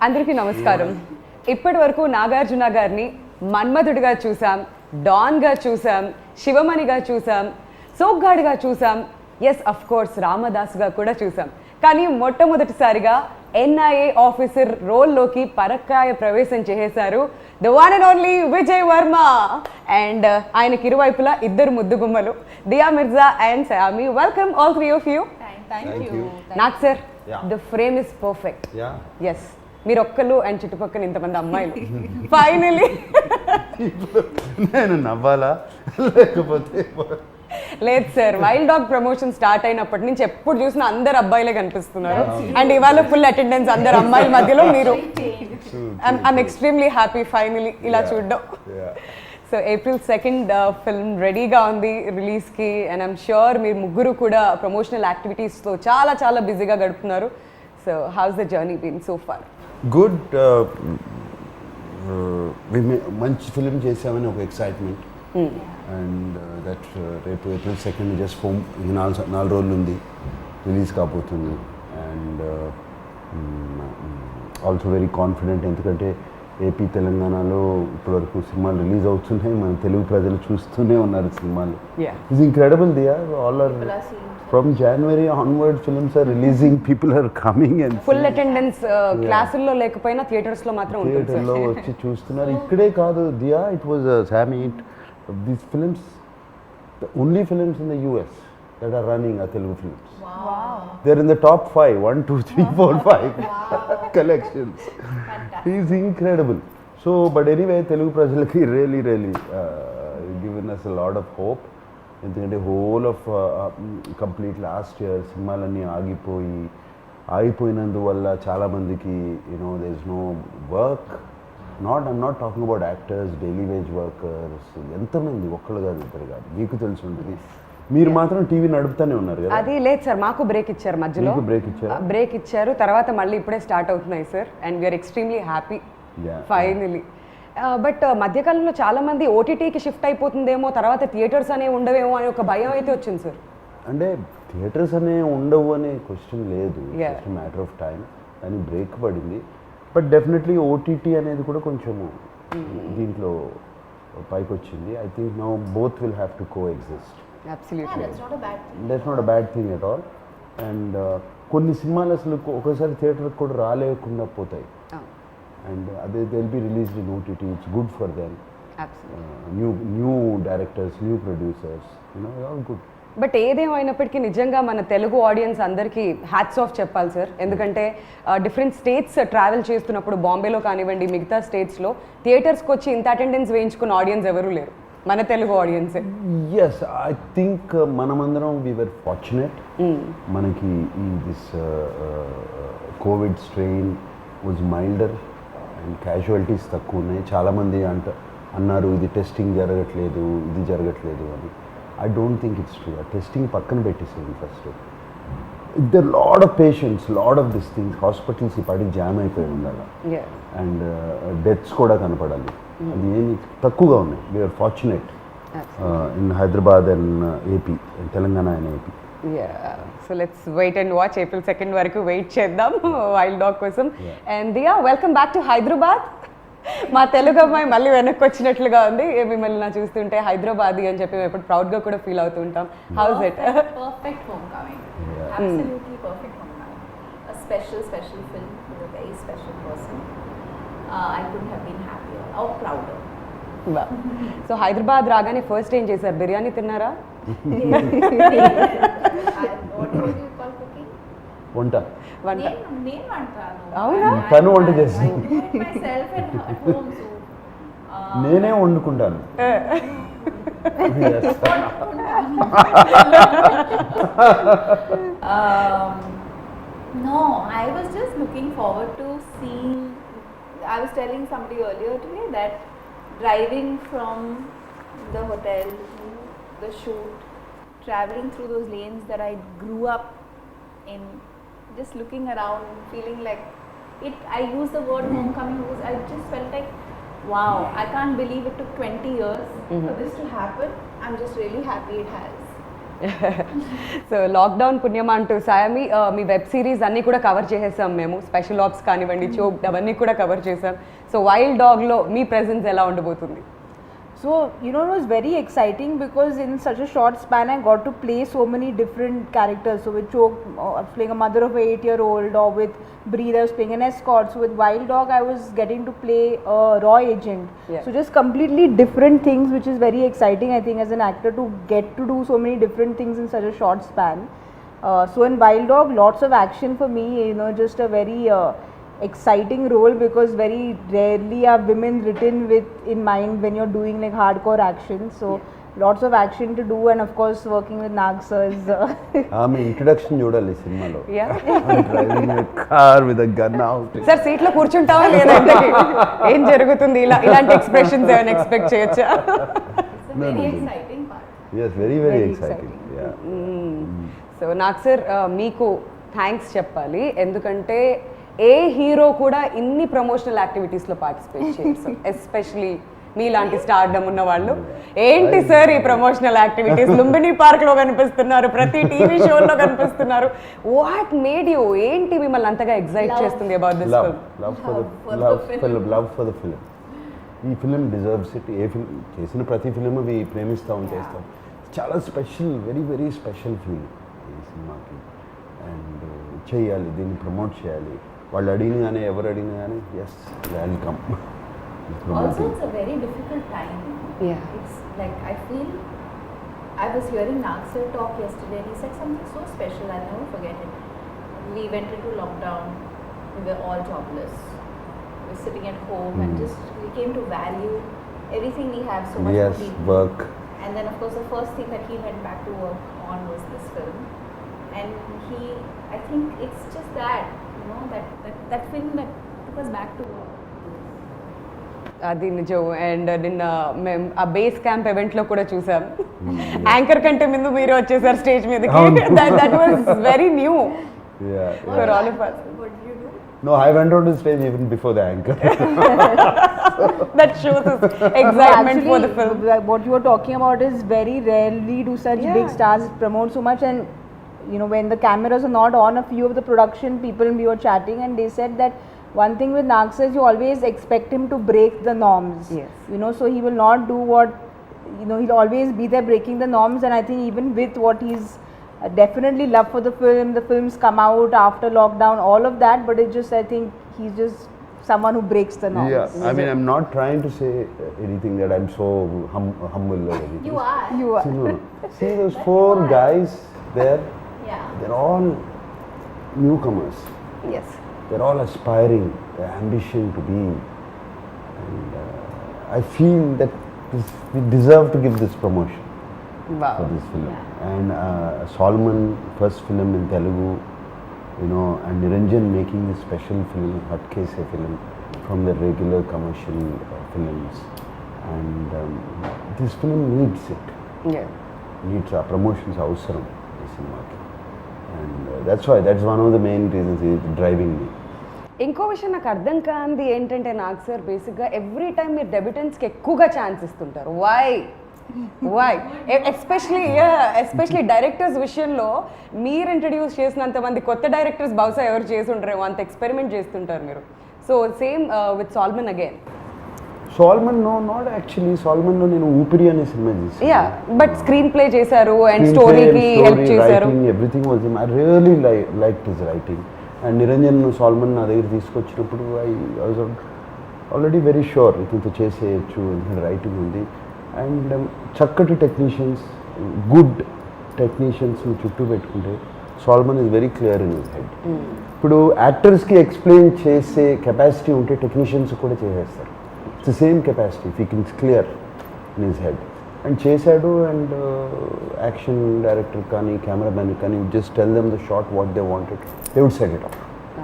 అందరికీ నమస్కారం. ఇప్పటి వరకు నాగార్జున గారిని మన్మధుడిగా చూసాం, డాన్గా చూసాం, శివమణిగా చూసాం, సోగ్గాడిగా చూసాం, ఎస్ అఫ్ కోర్స్ రామదాస్గా కూడా చూసాం. కానీ మొట్టమొదటిసారిగా ఎన్ఐఏ ఆఫీసర్ రోల్లోకి పరక్కాయ ప్రవేశం చేసేశారు the one and only Vijay Varma. And ఆయనకి ఇరువైపులా ఇద్దరు ముద్దుగుమ్మలు, Dia Mirza and Saiyami. Welcome all three of you. నాకు sir the frame is perfect. Yes, మీరు ఒక్కళ్ళు అండ్ చుట్టుపక్కల ఇంతమంది అమ్మాయిలు. ఫైనలీ నేను నవ్వాలా లేకపోతే లేదు sir, wild dog promotion start అయినప్పటి నుంచి ఎప్పుడు చూసినా అందరు అబ్బాయిలే కనిపిస్తున్నారు. అండ్ ఇవాళ ఫుల్ అటెండెన్స్ అందరు అమ్మాయిల మధ్యలో మీరు. ఐఎమ్ ఎక్స్ట్రీమ్లీ హ్యాపీ ఫైనలీ ఇలా చూడడం. సో April 2nd ఫిల్మ్ రెడీగా ఉంది రిలీజ్కి. అండ్ ఐఎమ్ ష్యూర్ మీరు ముగ్గురు కూడా ప్రమోషనల్ యాక్టివిటీస్తో చాలా చాలా బిజీగా గడుపుతున్నారు. So how's the journey been so far? Good. మంచి ఫిలిం చేసామని ఒక ఎక్సైట్మెంట్. అండ్ దట్ రేపు April 2nd జస్ట్ హోమ్ 4 రోజులు ఉంది, రిలీజ్ కాబోతుంది. అండ్ ఆల్సో వెరీ కాన్ఫిడెంట్, ఎందుకంటే ఏపీ తెలంగాణలో ఇప్పటివరకు సినిమాలు రిలీజ్ అవుతున్నాయి, మన తెలుగు ప్రజలు చూస్తూనే ఉన్నారు సినిమాలు. ఇట్స్ ఇంక్రెడిబుల్ దియా. All are from January onward films are releasing, people are coming and full attendance. క్లాసుల్లో లేకపోయినా థియేటర్స్లో మాత్రం ఉంటుంది. థియేటర్లో వచ్చి చూస్తున్నారు. ఇక్కడే కాదు దియా, ఇట్ వాజ్ సామీ, these films, the only films in the US that are running are Telugu films. Wow. They're in the top 5, 1, 2, 3, 4, 5 collections. He's incredible. So, but anyway, Telugu prajalaki really given us a lot of hope. ఎందుకంటే whole of complete last year సినిమాలన్నీ ఆగిపోయినందువల్ల చాలామందికి you know there is no work. I'm not talking about actors, daily wage workers, ఎంతమంది, ఒక్కళ్ళు కాదు ఇద్దరు కాదు, మీకు తెలిసి ఉంటుంది. మీరు మాత్రం టీవీ నడుపుతానే ఉన్నారు కదా? అది లేదు సార్, మాకు బ్రేక్ ఇచ్చారు మధ్యలో. బ్రేక్ ఇచ్చారు, తర్వాత మళ్ళీ ఇప్పుడే స్టార్ట్ అవుతున్నాయి sir. And we're extremely happy finally. But మధ్యకాలంలో చాలా మంది ఓటీటీకి షిఫ్ట్ అయిపోతుందేమో, తర్వాత థియేటర్స్ అనేవి ఉండవేమో అని ఒక భయం అయితే వచ్చింది సార్. అంటే థియేటర్స్ అనే ఉండవు అనే క్వశ్చన్ లేదు, జస్ట్ మ్యాటర్ ఆఫ్ టైం. కానీ బ్రేక్ పడింది. బట్ డెఫినెట్లీ ఓటీటీ అనేది కూడా కొంచెము దీంట్లో పైకి వచ్చింది. I think now both will have to co exist. Absolutely, that's not a bad thing at all. And కొన్ని సినిమాలు అసలు ఒకసారి థియేటర్కి కూడా రాలేకుండా పోతాయి. And they'll be released in OTT. It's good for them. Absolutely. New directors, new producers, you know, all good. But ఏదేమైనప్పటికీ నిజంగా మన తెలుగు ఆడియన్స్ అందరికీ హ్యాట్స్ ఆఫ్ చెప్పాలి సార్. ఎందుకంటే డిఫరెంట్ స్టేట్స్ ట్రావెల్ చేస్తున్నప్పుడు, బాంబేలో కానివ్వండి మిగతా స్టేట్స్లో థియేటర్స్కి వచ్చి ఇంత అటెండెన్స్ వేయించుకున్న ఆడియన్స్ ఎవరూ లేరు, మన తెలుగు ఆడియన్సే. ఎస్, ఐ థింక్ మనమందరం వీ వర్ ఫార్చునేట్. మనకి ఈ this Covid strain was milder and casualties తక్కువ ఉన్నాయి. చాలామంది అన్నారు ఇది టెస్టింగ్ జరగట్లేదు, ఇది జరగట్లేదు అని. I don't think it's true. ఆ టెస్టింగ్ పక్కన పెట్టేసేది first. There lot of patients, lot of this things, hospitals ఈ పాటికి జామ్ అయిపోయి ఉండాలి. అండ్ డెత్స్ కూడా కనపడాలి. అది ఏమి తక్కువగా ఉన్నాయి. We're fortunate in Hyderabad and AP, Telangana and AP. So let's wait and watch. April 2nd వరకు వెయిట్ చేద్దాం వైల్డ్ డాగ్ కోసం. And Diya, welcome back to Hyderabad. మా తెలుగు అమ్మాయి మళ్ళీ వెనక్కి వచ్చినట్లుగా ఉంది. మిమ్మల్ని నా చూస్తుంటే హైదరాబాదీ అని చెప్పి మేము ఎప్పుడు ప్రౌడ్గా కూడా ఫీల్ అవుతూ ఉంటాం. House it? Perfect homecoming. Absolutely perfect homecoming. A special film with a very special person. I couldn't have been happier or prouder. So Hyderabad రాగానే ఫస్ట్ ఏం చేశారు? బిర్యానీ తిన్నారా? వంట అవునా? తను వంట చేస్తాను, నేనే వండుకుంటాను. No, I was just looking forward to seeing. I was telling somebody earlier today that driving from the hotel to the shoot, traveling through those lanes that I grew up in, just looking around, feeling like it. I use the word homecoming because I just felt like, wow, I can't believe it took 20 years for this to happen. I'm just really happy it has. So lockdown పుణ్యమా అంటూ సాయమి మీ web series అన్నీ కూడా cover చేసేసాం మేము, special apps కానివ్వండి, choke అవన్నీ కూడా cover చేసాం. సో వైల్డ్ డాగ్లో మీ ప్రెజెన్స్ ఎలా ఉండబోతుంది? So, you know, it was very exciting because in such a short span I got to play so many different characters. So with Chok, I was playing a mother of an 8-year-old, or with Breathe I was playing an escort. So with Wild Dog I was getting to play a raw agent. Yeah. So just completely different things, which is very exciting, I think, as an actor, to get to do so many different things in such a short span. So in Wild Dog, lots of action for me, you know, just a very exciting role, because very rarely are women written with in mind when you're doing like hardcore action. So lots of action to do, and of course working with Nag sir is ఆమె introduction చూడాలి సినిమాలో. Yeah. Driving car with a gun out. Sir సీట్లో కూర్చుంటావా లేదా? ఇంతకీ ఏం జరుగుతుంది? ఇలాంటి expressions ఏమైనా ఎక్స్పెక్ట్ చేయొచ్చా? It's a No, very no, no. exciting part. Yes, very very Very exciting. Yeah. So నాకు సార్ మీకు థ్యాంక్స్ చెప్పాలి, ఎందుకంటే ఏ హీరో కూడా ఇన్ని ప్రమోషనల్ యాక్టివిటీస్లో పార్టిసిపేట్ చేయరు, ఎస్పెషలీ మీలాంటి స్టార్డమ్ ఉన్న వాళ్ళు. ఏంటి సార్ ఈ ప్రమోషనల్ యాక్టివిటీస్? లుంబిని పార్క్లో కనిపిస్తున్నారు, ప్రతి టీవీ షోలో కనిపిస్తున్నారు. What made you? ఏంటి మిమ్మల్ని అంతగా ఎగ్జైట్ Love. చేస్తుంది about this Love, film? love for the Love for the film. love for the film. ఈ film deserves it. A film చేసిన ప్రతి ఫిలిం అవి ప్రేమిస్తాం, చేస్తాం. చాలా special, very very special film ఈ సినిమాకి. అండ్ చేయాలి, దీన్ని ప్రమోట్ చేయాలి. వాళ్ళు అడిగినగానే, ఎవరు అడిగినగానే yes welcome. Also, it's a very difficult time. Yeah. It's like, I feel, I was hearing Nag sir talk yesterday, and he said something so special, I'll never forget it. We went into lockdown, we were all jobless. We were sitting at home and just, we came to value everything we have so much Yes, more deeply. work. And then of course the first thing that he went back to work on was this film. And I think it's just that, you know, that film that took us back to work. అది నిజం. And నిన్న మేము ఆ base camp ఈవెంట్లో కూడా చూసాం, anchor కంటే ముందు మీరు వచ్చేసారు స్టేజ్ మీదకి. That was very new Yeah. for all of us. What did you do? No, I went on the stage even before the anchor. That shows his excitement for the film. What you are talking about is very rarely do such Yeah. big stars promote so much. And you know, when the cameras are not on, a few of the production people and we were chatting, and they said that one thing with Nag sir is you always expect him to break the norms. Yes. You know, so he will not do what, you know, he'll always be there breaking the norms. And I think even with what he's definitely love for the films come out after lockdown, all of that, but it's just, I think he's just someone who breaks the norms. Yeah, I mean, I'm not trying to say anything that I'm so humble or anything. You are. You are. See, no. See those four guys there, Yeah. they're all newcomers. Yes. They're all aspiring, their ambition to be. And I feel that we deserve to give this promotion Wow. for this film. And Solomon, first film in Telugu, you know, and Niranjan making this special film, Hot Case film, from the regular commercial films. And this film needs it. Yeah. Needs our promotions అవసరం ఈ సినిమాకి. And that's one of the main reasons is driving me. ఇంకో విషయం నాకు అర్థం కాంది ఏంటంటే, Nag sir బేసిక్గా every time మీరు డెబ్యూటెంట్స్కి ఎక్కువగా ఛాన్స్ ఇస్తుంటారు. వై ఎస్పెషలీ డైరెక్టర్స్ విషయంలో మీరు ఇంట్రడ్యూస్ చేసినంత మంది కొత్త డైరెక్టర్స్ బహుశా ఎవరు చేసి ఉంటారేమో, అంత ఎక్స్పెరిమెంట్ చేస్తుంటారు మీరు. So same with Solomon again. Solomon not actually. సోల్మన్లో నేను ఊపిరి అనే cinema yeah, but screenplay చేశారు అండ్ స్టోరీకి హెల్ప్ చేశారు. Everything was I really like his writing. And Niranjan Solomon నా దగ్గర తీసుకొచ్చినప్పుడు I was already very sure ఇతనితో చేసేయచ్చు, రైటింగ్ ఉంది. అండ్ చక్కటి టెక్నీషియన్స్, గుడ్ టెక్నీషియన్స్ చుట్టూ పెట్టుకుంటే Solomon is very clear in his head. ఇప్పుడు యాక్టర్స్కి ఎక్స్ప్లెయిన్ చేసే కెపాసిటీ ఉంటే టెక్నీషియన్స్ కూడా చేసేస్తారు. It's the same capacity if it's clear in his head. And చేశాడు. అండ్ యాక్షన్ డైరెక్టర్ కానీ కెమెరామెన్ కానీ just tell them the shot what they wanted, they would set it up.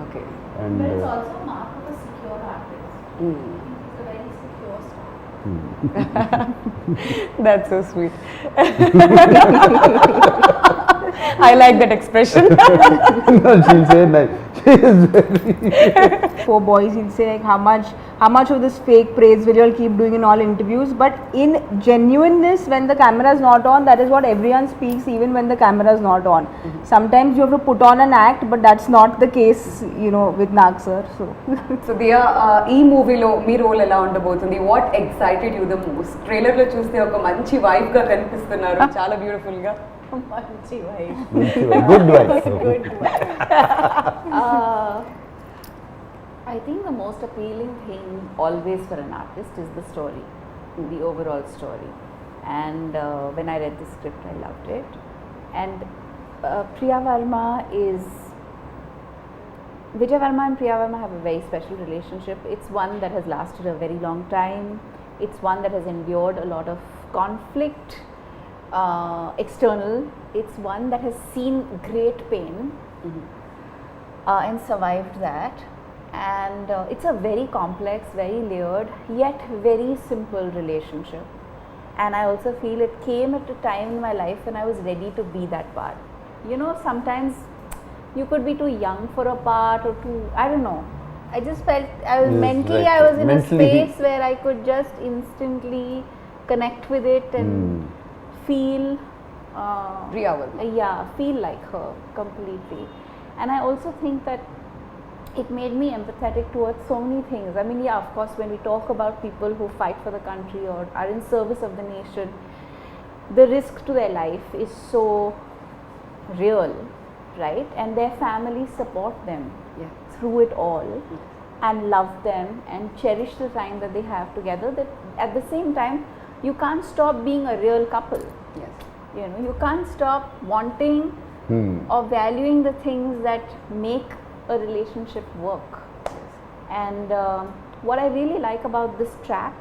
Okay. And But it's also a mark of a secure artist. He's a very secure star. That's so sweet. I like that expression. No, she'll say like, she is very... For boys, he'll say like how much of this fake praise will you all keep doing in all interviews? But in genuineness, when the camera is not on, that is what everyone speaks, even when the camera is not on. Sometimes you have to put on an act, but that's not the case, you know, with Nag sir. So so Diya ఈ మూవీలో మీ role ఎలా ఉండబోతుంది? What excited you the most? Trailer లో చూస్తే ఒక మంచి wife గా కనిపిస్తున్నారు, చాలా బ్యూటిఫుల్ గా. Manchi wife. Good wife. Good wife. I think the most appealing thing always for an artist is the story, the overall story. And when I read the script, I loved it. And Priya Verma is Vijay Verma and Priya Verma have a very special relationship. It's one that has lasted a very long time. It's one that has endured a lot of conflict, external. It's one that has seen great pain and survived that. And it's a very complex, very layered, yet very simple relationship. And I also feel it came at a time in my life when I was ready to be that part. You know, sometimes you could be too young for a part or too, I don't know. I just felt I was Yes, mentally, right. I was in Mentally- a space where I could just instantly connect with it and feel, Priya Varma. yeah, feel like her completely. And I also think that it made me empathetic towards so many things. I mean, yeah, of course, when we talk about people who fight for the country or are in service of the nation, the risk to their life is so real, right? And their families support them Yeah. through it all and love them and cherish the time that they have together. That at the same time, you can't stop being a real couple. Yes. You know, you can't stop wanting or valuing the things that make a relationship work. And what I really like about this track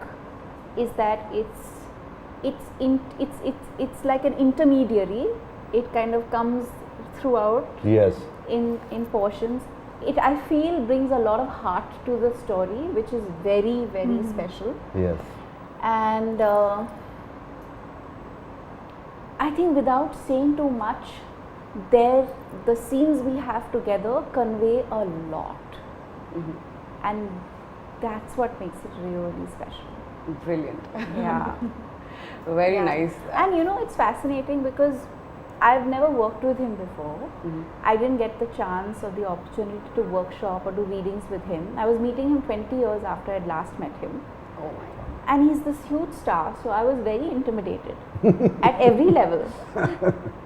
is that it's like an intermediary. It kind of comes throughout Yes. in portions. It, I feel, brings a lot of heart to the story, which is very, very special. Yes. And I think without saying too much, the scenes we have together convey a lot. And that's what makes it really special. Brilliant. Yeah. Very Yeah. nice. And you know, it's fascinating because I've never worked with him before. I didn't get the chance or the opportunity to workshop or do readings with him. I was meeting him 20 years after I'd last met him. Oh my god. And he's this huge star, so I was very intimidated at every level.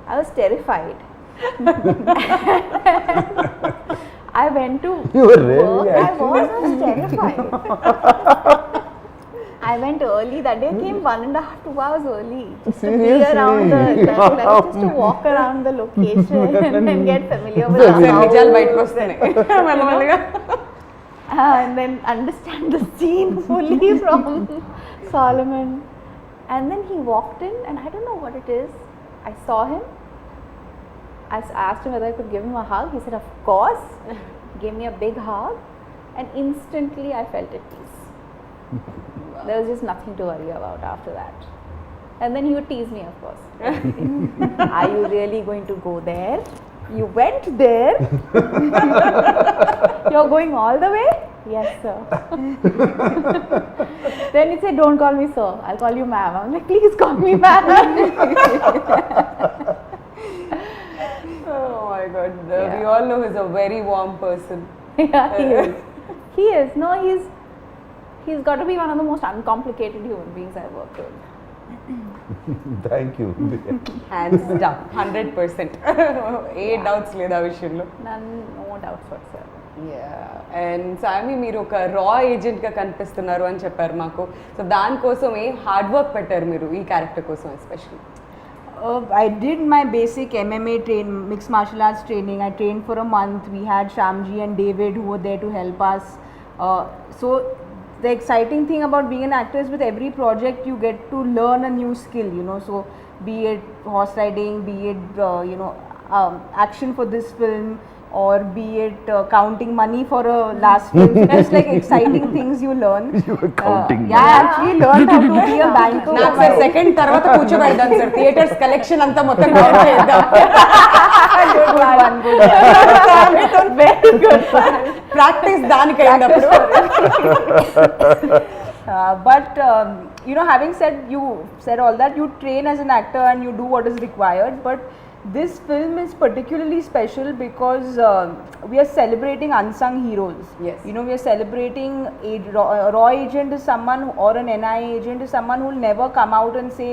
I was terrified. I went to You were really work. I actually? was terrified. I went early that day. I came 1.5 to 2 hours early just to be Seriously? around just to walk around the location and get familiar with the నిజాలు house బయటకు వస్తున్నాయి మెల్లమెల్లగా. and then understand the scene fully from Solomon. And then he walked in, and I don't know what it is. I saw him. I asked him whether I could give him a hug. He said, "Of course." Gave me a big hug, and instantly I felt at peace. There was just nothing to worry about after that. And then he would tease me, of course. Are you really going to go there? You went there? You're going all the way? Yes, sir. Then he'd say, don't call me sir, I'll call you ma'am. I'm like, please call me ma'am. Oh my god. We Yeah. all know he's a very warm person. Yeah, he is. He is. No, he's got to be one of the most uncomplicated human beings I've worked with. Thank you. Hands down. 100%. A doubts లేదు ఆ విషయంలో. No doubts whatsoever. And సామి మీరు ఒక రా ఏజెంట్గా కనిపిస్తున్నారు అని చెప్పారు మాకు. సో దానికోసం ఏ హార్డ్ వర్క్ పెట్టారు మీరు ఈ క్యారెక్టర్ కోసం especially? I did my basic MMA mixed martial arts training. I trained for a month. We had Shamji and David who were there to help us. So the exciting thing about being an actor is with every project you get to learn a new skill, you know. So be it horse riding, be it action for this film, or be it counting money for a last film. So just like exciting things you learn. You were counting Yeah, I actually learned how to be a banker. నాకు sir second తర్వాత కూర్చోబెడతాను sir theatres collection అంతా మొత్తం cover చేద్దాం. Good one, good one. Very good one. Practice దానికి అయినప్పుడు But you know, having said all that, you train as an actor and you do what is required. But this film is particularly special because we are celebrating unsung heroes. Yes. You know, we are celebrating raw agent is someone, or an NI agent is someone who will never come out and say,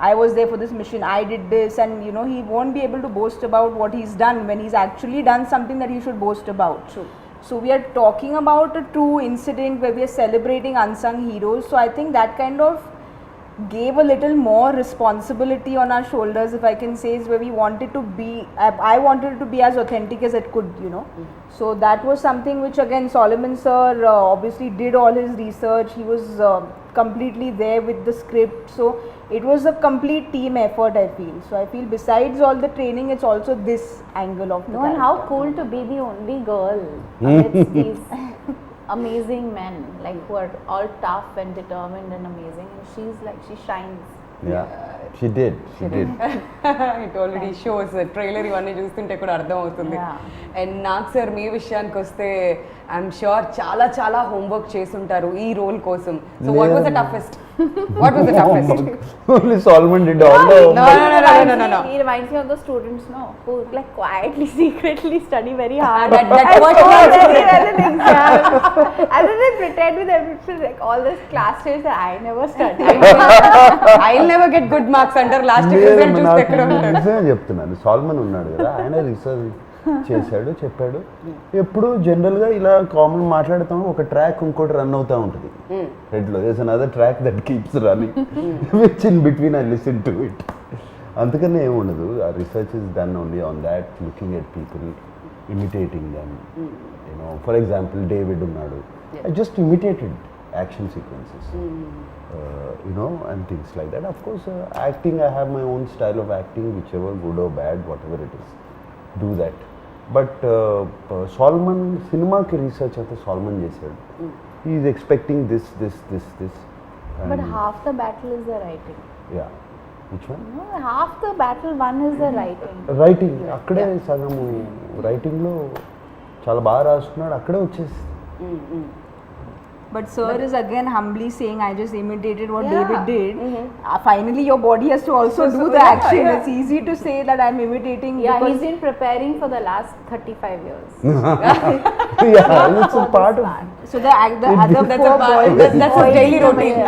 I was there for this mission, I did this, and you know, he won't be able to boast about what he's done when he's actually done something that he should boast about. True. So we are talking about a true incident where we are celebrating unsung heroes. So I think that kind of gave a little more responsibility on our shoulders, if I can say, is where we wanted to be. I wanted it to be as authentic as it could, you know. So that was something which again Solomon sir obviously did all his research. He was completely there with the script. So it was a complete team effort, I feel. So I feel besides all the training, it's also this angle of the No, and how character. cool to be the only girl amidst these amazing men, like who are all tough and determined and amazing, and she's like, she shines. Yeah, she did. It already shows trailer ఇవన్నీ చూస్తుంటే కూడా అర్థం అవుతుంది. Yeah. And నాకు sir మీ విషయానికి వస్తే I'm sure చాలా చాలా హోంవర్క్ చేసుంటారు ఈ రోల్ కోసం. So what was the toughest? What was the toughest? Only Solomon did all the No, no. He reminds me of the students, no, who like quietly, secretly study very hard. That and was score not very student. well in exams. And then they pretend with everything, like all this class tests that I never studied. I never get good marks అంటారు. Last లేదు, result చూస్తే నాకు ఎక్కడ ఉంటారు? నిజంగా చెప్తున్నాను. Salmon ఉన్నాడు కదా, ఆయన రీసెర్చ్ చేశాడు, చెప్పాడు. ఎప్పుడు జనరల్గా ఇలా కామన్ మాట్లాడుతాము, ఒక ట్రాక్ ఇంకోటి రన్ అవుతూ ఉంటుంది హెడ్లో. There's another track that keeps running which in between I listen to it. అందుకనే ఏముండదు. ఆ research is done only on that, looking at people, imitating them. You know, for example David ఉన్నాడు, I just imitated action sequences. You know, and things like that. Of course, acting, I have my own style of acting, whichever good or bad, whatever it is, do that. But Solomon, cinema ki research ante Solomon chesaadu. He is expecting this. But And half the battle is the writing. yeah, which one? No, half the battle one is the writing. Writing. అక్కడే సగము రైటింగ్లో చాలా బాగా రాసుకున్నాడు, అక్కడే వచ్చేసి. But sir is again humbly saying, I just imitated what Yeah. David did. Finally, your body has to also do the action. It's easy to say that I'm imitating. Yeah, because he's been preparing for the last 35 years. Yeah, it's a part of. so the other That's four a part- boys. that's his daily routine.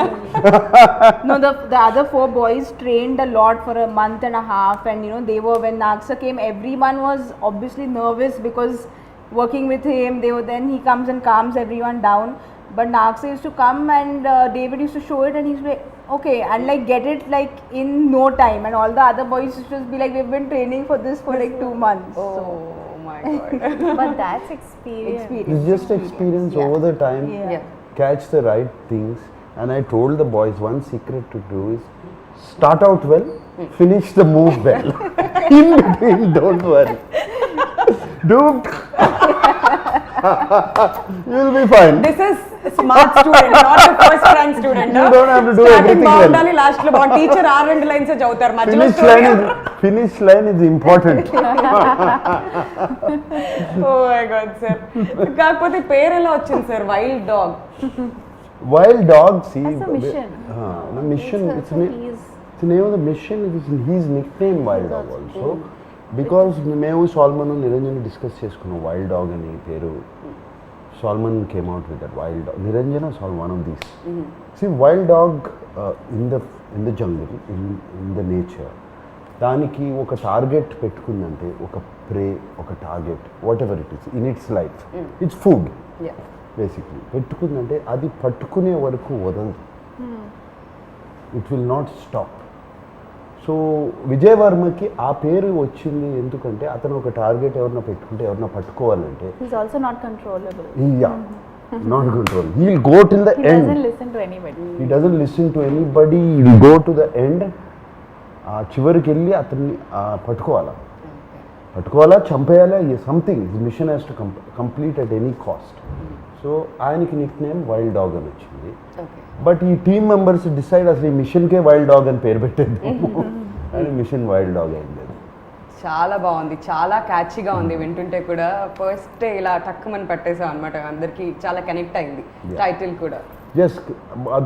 No, the other four boys trained a lot for a month and a half, and you know, they were, when Naksa came, everyone was obviously nervous because working with him, then he comes and calms everyone down. But Naksa used to come and David used to show it, and he's like, okay, and like get it like in no time, and all the other boys used to just be like, we've been training for this for like 2 months. Oh my god. But that's experience. It's just experience over the time. Yeah. Catch the right things. And I told the boys, one secret to do is start out well, finish the move well. In between, don't worry. You'll be fine. This is smart student, not the first rank student. You don't have to do everything well. బాగుండాలి, last లో బాగుంది. Teacher 6 lines చదువుతారు, మధ్యలో Finish line is important. Oh my god sir. కాకపోతే పేరు ఎలా వచ్చింది sir? Wild dog. Wild dog, see. That's a mission. The mission. It's the name of the mission. It is his nickname, Wild Dog also. Because మేము salmon Niranjan discuss చేసుకున్నాం wild dog అని పేరు. Solomon came out with that wild dog. Niranjana saw one of these. See, wild dog in the jungle, in the nature. దానికి ఒక target పెట్టుకుందంటే, ఒక prey, ఒక target, whatever it is in its life, it's food basically పెట్టుకుందంటే అది పట్టుకునే వరకు వదలదు. It will not stop. So Vijay వర్మకి ఆ పేరు వచ్చింది ఎందుకంటే అతను ఒక టార్గెట్ ఎవరన్నా పెట్టుకుంటే, ఎవరన్నా పట్టుకోవాలంటే, He's also not controllable. not control. He will go till the He end. doesn't listen to anybody. He doesn't listen to anybody. He will go to the end. చివరికి వెళ్ళి అతన్ని పట్టుకోవాలి. పట్టుకోవాలా చంపేయాలా something mission has to complete at any cost. So ఆయనకి nickname wild dog అని వచ్చింది. Okay. But ఈ టీమ్ మెంబర్స్ డిసైడ్ అసలు ఈ మిషన్కే వైల్డ్ డాగ్ అని పేరు పెట్టేద్దాము అని మిషన్ వైల్డ్ డాగ్ అయింది. చాలా బాగుంది, చాలా క్యాచీగా ఉంది, వింటుంటే కూడా ఫస్ట్ ఇలా టక్కుమని పట్టేసాం అనమాట, అందరికి చాలా కనెక్ట్ అయింది టైటిల్ కూడా. జస్ట్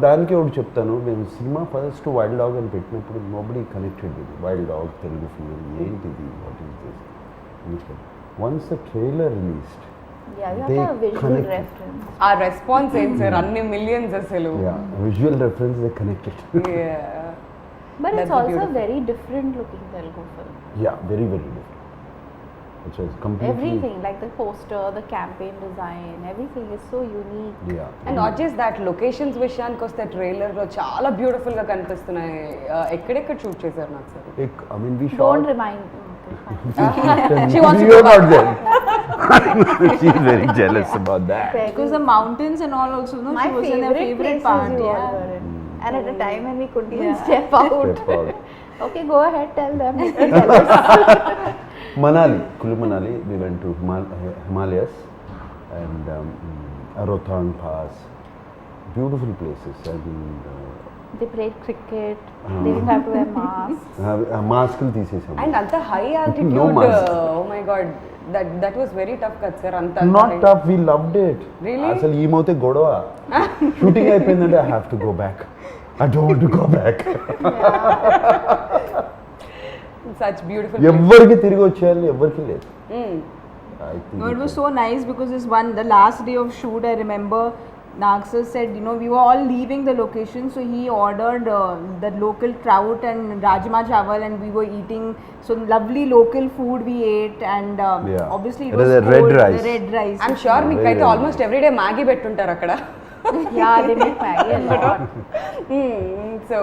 దానికి ఒకటి చెప్తాను, మేము సినిమా ఫస్ట్ వైల్డ్ డాగ్ అని పెట్టినప్పుడు nobody connected with wild dog Telugu film ఏంటిది, what is this. Once the trailer released Yeah, you they have a visual connected. reference. ఆ రెస్పాన్స్ ఏంటి సార్, అన్ని మిలియన్స్ అసలు. Visual reference they connected. But That's it's the also beautiful. very different looking Telugu film. Yeah, very very different. It's completely. Everything, like the poster, the campaign design, everything is so unique. Yeah. And not just that, locations విషయానికి వస్తే ట్రైలర్లో చాలా బ్యూటిఫుల్గా కనిపిస్తున్నాయి. ఎక్కడెక్కడ shoot చేశారు నాకు sir? I mean, we shot. Don't remind me. Okay, fine. She wants to You're go not there. She's very jealous about that. Because the mountains and all also, no, My she was in her favorite places part. you all Yeah. were in. And at a time when we couldn't even step out. Step out. Okay, go ahead, tell them. Make me jealous. Manali, Kulu Manali, we went to Himalayas and Rohtang Pass, beautiful places, and They played cricket. They didn't have to wear masks. మాస్కులు తీసేసాము. And అంత high altitude, No mask. Oh my god, that was very tough కదా sir. అంత not tough, we loved it. Really? అసలు ఏమవుతే గొడవ, shooting అయిపోయిందంటే I have to go back, I don't want to go back. Such beautiful. ఎవ్వరికి తిరిగి వచ్చేయాలి, ఎవ్వరికి లేదు. I think No, it was so nice because the last day of shoot, I remember Nag sir said, you know, we were all leaving the location, so he ordered the local trout and rajma chawal, and we were eating some lovely local food we ate, and Yeah. obviously it It was was a red cold, rice. the red rice. I'm sure మీకు అయితే Very almost everyday Maggi పెట్టుంటారు అక్కడ. Yeah, they make Maggie a lot. So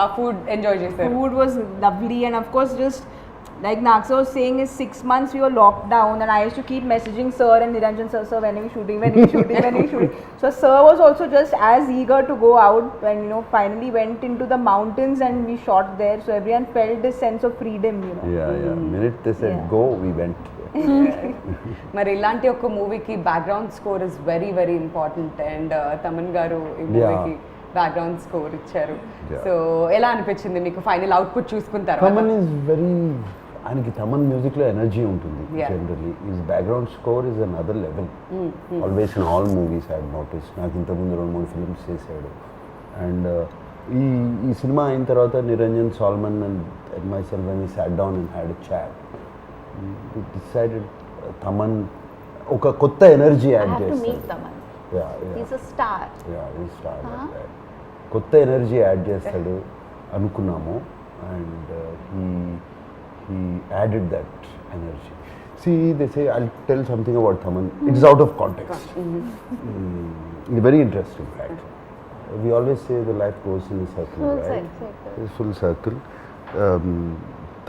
ఆ food enjoy చేశారు. Food was lovely, and of course just like Naksa was saying, is 6 months we were locked down, and I used to keep messaging sir and Niranjan sir, when are we shooting, when are we shooting, when are we shooting. So sir was also just as eager to go out, and you know, finally went into the mountains and we shot there, so everyone felt this sense of freedom, you know. yeah. Minute they said Yeah. go, we went. మరి ఇలాంటి ఒక మూవీకి background score is very very important, and Thaman గారు ఈ Yeah. మూవీకి background score ఇచ్చారు. Yeah. So ఎలా అనిపించింది మీకు ఫైనల్ అవుట్పుట్ చూసుకున్న తర్వాత? తమన్ ఈజ్ వెరీ, ఆయనకి తమన్ మ్యూజిక్లో ఎనర్జీ ఉంటుంది. Yeah. Generally is background score is another level. Always in all movies I notice. నాకు ఇంతకుముందు 2-3 ఫిల్మ్స్ చేశాడు. అండ్ ఈ సినిమా అయిన తర్వాత Niranjan Solomon and myself when we sat down and had a chat, we decided Thaman ఒక కొత్త energy I I'd have to meet చేస్తాడు. Taman. Yeah. He's a star. కొత్త ఎనర్జీ యాడ్ చేస్తాడు అనుకున్నాము, and he added that energy. See, they say, I'll tell something about Taman. It's out of context. It's very interesting fact. We always say the life goes in a circle, Full right? circle. It's full circle.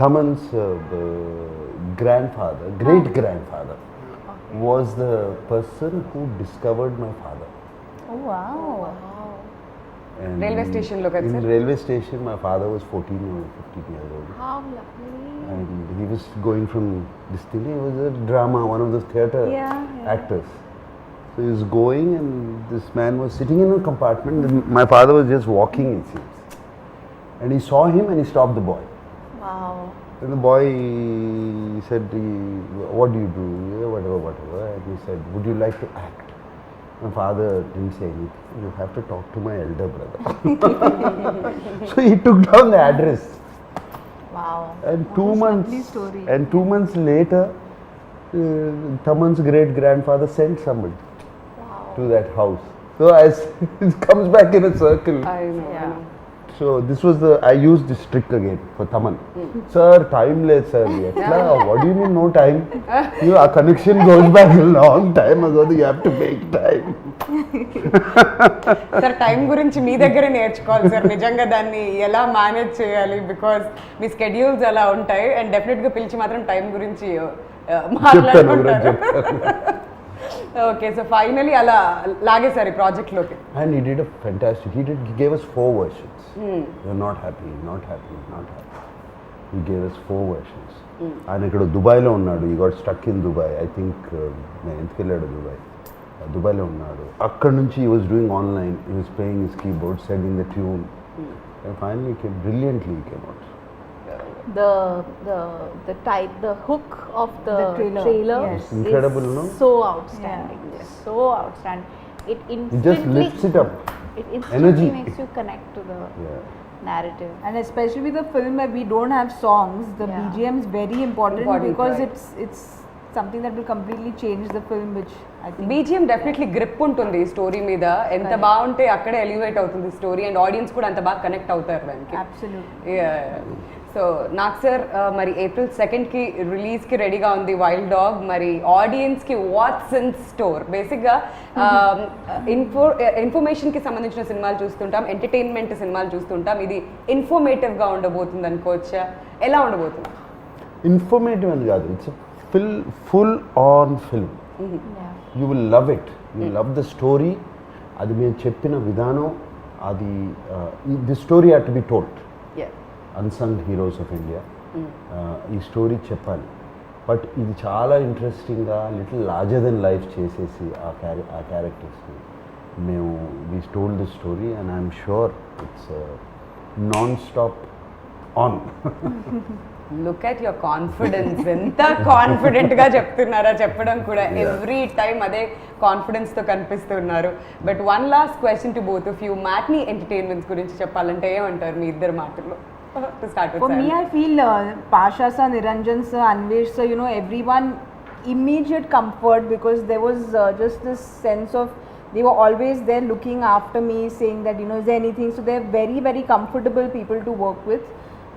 Taman's grandfather, great grandfather, was the person who discovered my father. Oh wow. And Railway station lo kada, in sir? railway station, my father was 14 or 15 years old. How lovely. And he was going from this thing, he was a drama, one of the theatre Yeah. actors. So he was going, and this man was sitting in a compartment, and my father was just walking, it seems. And he saw him and he stopped the boy. Wow. And the boy said, what do you do? Yeah, whatever. And he said, would you like to act? My father didn't say anything. You have to talk to my elder brother. So he took down the address. Wow. And 2 months. lovely story. And 2 months later, Taman's great grandfather sent somebody Wow. to that house. So as it comes back in a circle. I know, I Yeah. know. So this was I used this trick again for Taman. Sir, time late, sir. Etla, what do you mean no time? Our connection goes back a long time ago. You have to make time. Sir time గురించి మీ దగ్గరే నేర్చుకోవాలి sir, నిజంగా దాన్ని ఎలా manage చేయాలి, because me schedules అలా ఉంటాయి, and డెఫినెట్గా పిలిచి మాత్రం టైం గురించి మాట్లాడుకుంటారు. ఓకే, సో ఫైనలీ అలా లాగేసారు ఈ ప్రాజెక్ట్లోకి. And he did a fantastic. He gave us 4 versions. You're not happy, not happy, not happy. he gave us 4 versions. ఆయన ఇక్కడ దుబాయ్లో ఉన్నాడు, ఈ got stuck in Dubai. I think నేను ఎందుకు వెళ్ళాడు దుబాయ్లో ఉన్నాడు. అక్కడ నుంచి he was doing online, he was playing his keyboard, setting the tune, and finally came brilliantly came out. The hook of the trailer. Yes. It's incredible, is no? so outstanding. Yes. So outstanding. It It instantly just lifts it up. It instantly Energy. makes you connect to the Yeah. narrative. And especially with the film where we don't have songs, the Yeah. BGM is very important, Important, because right. it's something that will completely change the film, which I think BGM definitely grip ఉంటుంది ఈ story మీద. ఎంత బాగుంటే అక్కడే elevate అవుతుంది story, and audience కూడా అంత బాగా కనెక్ట్ అవుతారు దానికి. absolutely. సో నాకు సార్ మరి April 2కి రిలీజ్కి రెడీగా ఉంది వైల్డ్ డాగ్. మరి ఆడియన్స్కి వాట్స్ ఇన్ స్టోర్? బేసిక్గా ఇన్ఫర్మేషన్కి సంబంధించిన సినిమాలు చూస్తుంటాం, ఎంటర్టైన్మెంట్ సినిమాలు చూస్తుంటాం. ఇది ఇన్ఫర్మేటివ్గా ఉండబోతుంది అనుకోవచ్చా? ఎలా ఉండబోతుంది? ఇన్ఫర్మేటివ్ అని కాదు, it's full on film. Yeah. You will love it, you love the story. అది మేము చెప్పిన విధానం, అది the story had to be told. Unsung heroes of India, ఈ స్టోరీ చెప్పాలి. బట్ ఇది చాలా ఇంట్రెస్టింగ్గా లిటిల్ లార్జర్ దెన్ లైఫ్ చేసేసి ఆ క్యారెక్టర్స్ని మేము we told the story, and I'm sure it's non stop on. Look at your confidence, ఎంత కాన్ఫిడెంట్గా చెప్తున్నారా చెప్పడం కూడా. ఎవ్రీ టైం అదే కాన్ఫిడెన్స్తో కనిపిస్తున్నారు. But one last question to both of you, matinee entertainments గురించి చెప్పాలంటే ఏమంటారు మీ ఇద్దరు మాటల్లో? To start with For Sam. me, I feel Pasha sir, Niranjan sir, Anvesh sir, you know, everyone immediate comfort, because there was just this sense of they were always there looking after me, saying that, you know, is there anything. So they're very, very comfortable people to work with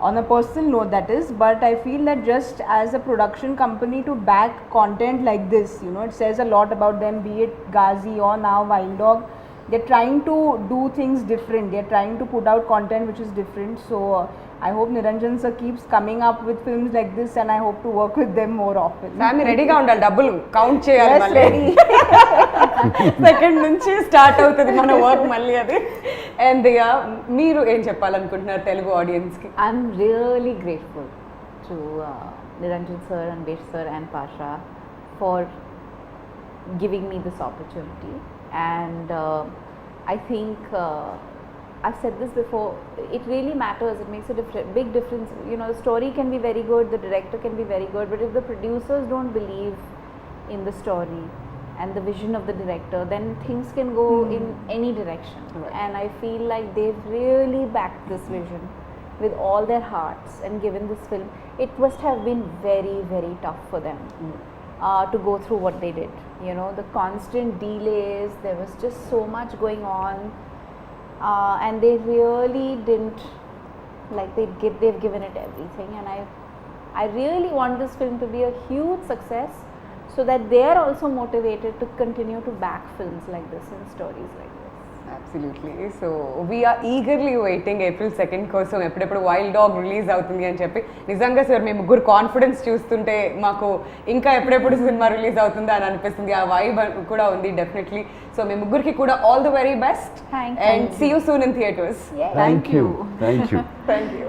on a personal note, that is. But I feel that just as a production company to back content like this, you know, it says a lot about them, be it Ghazi or now Wild Dog. They're trying to do things different, they're trying to put out content which is different. So I hope Niranjan sir keeps coming up with films like this, and I hope to work with them more often. Family రెడీగా ఉండాలి, డబ్బులు count చేయాలి. Yes, మళ్ళీ ready. Second నుంచి start అవుతుంది మన work మళ్ళీ అది. అండ్ మీరు ఏం చెప్పాలనుకుంటున్నారు తెలుగు ఆడియన్స్కి? I'm really grateful to Niranjan sir, Anvesh sir and Pasha for giving me this opportunity. And I think I've said this before, it really matters, it makes a big difference. You know, the story can be very good, the director can be very good, but if the producers don't believe in the story and the vision of the director, then things can go in any direction. Right. And I feel like they've really backed this vision with all their hearts and given this film. It must have been very, very tough for them to go through what they did. You know, the constant delays, there was just so much going on, and they really didn't, like, they've given it everything. And I really want this film to be a huge success, so that they are also motivated to continue to back films like this and stories like this. Absolutely. So we're eagerly waiting April 2 కోసం, ఎప్పుడెప్పుడు wild dog release అవుతుంది అని చెప్పి. నిజంగా sir మీ ముగ్గురు confidence చూస్తుంటే మాకు ఇంకా ఎప్పుడెప్పుడు సినిమా రిలీజ్ అవుతుందా అని అనిపిస్తుంది. ఆ వైబ్ కూడా ఉంది డెఫినెట్లీ. సో మీ ముగ్గురికి కూడా all the very best, Thank and you. See you soon in theatres. Yeah. Thank you. Thank you. Thank you.